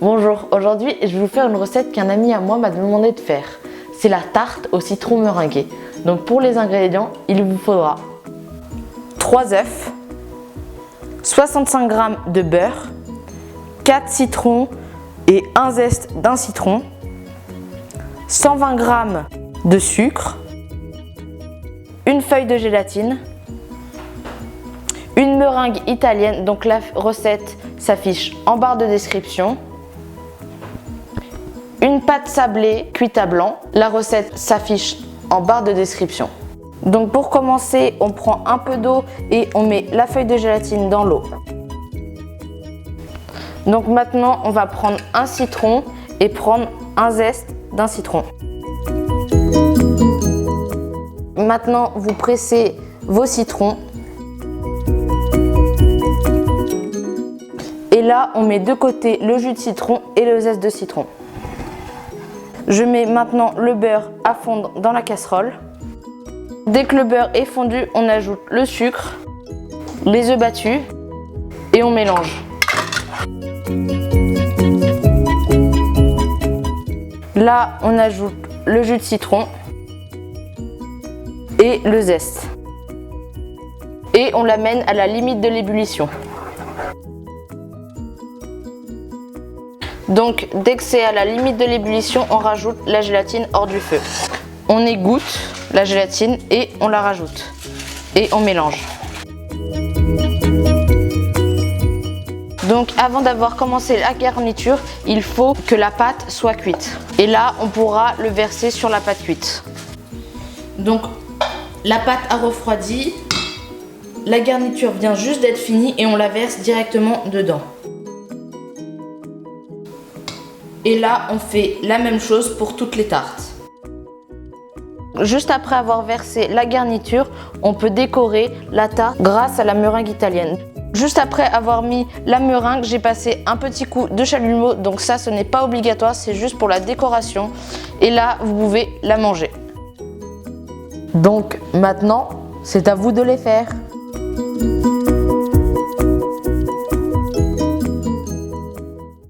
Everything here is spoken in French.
Bonjour, aujourd'hui je vais vous faire une recette qu'un ami à moi m'a demandé de faire. C'est la tarte au citron meringuée. Donc pour les ingrédients, il vous faudra 3 œufs, 65 g de beurre, 4 citrons et un zeste d'un citron, 120 g de sucre, une feuille de gélatine, une meringue italienne, donc la recette s'affiche en barre de description, une pâte sablée cuite à blanc, la recette s'affiche en barre de description. Donc pour commencer, on prend un peu d'eau et on met la feuille de gélatine dans l'eau. Donc maintenant, on va prendre un citron et prendre un zeste d'un citron. Maintenant, vous pressez vos citrons. Et là, on met de côté le jus de citron et le zeste de citron. Je mets maintenant le beurre à fondre dans la casserole. Dès que le beurre est fondu, on ajoute le sucre, les œufs battus et on mélange. Là, on ajoute le jus de citron et le zeste. Et on l'amène à la limite de l'ébullition. Donc dès que c'est à la limite de l'ébullition, on rajoute la gélatine hors du feu. On égoutte la gélatine et on la rajoute. Et on mélange. Donc avant d'avoir commencé la garniture, il faut que la pâte soit cuite. Et là, on pourra le verser sur la pâte cuite. Donc la pâte a refroidi, la garniture vient juste d'être finie et on la verse directement dedans. Et là, on fait la même chose pour toutes les tartes. Juste après avoir versé la garniture, on peut décorer la tarte grâce à la meringue italienne. Juste après avoir mis la meringue, j'ai passé un petit coup de chalumeau, donc ça, ce n'est pas obligatoire, c'est juste pour la décoration. Et là, vous pouvez la manger. Donc maintenant, c'est à vous de les faire.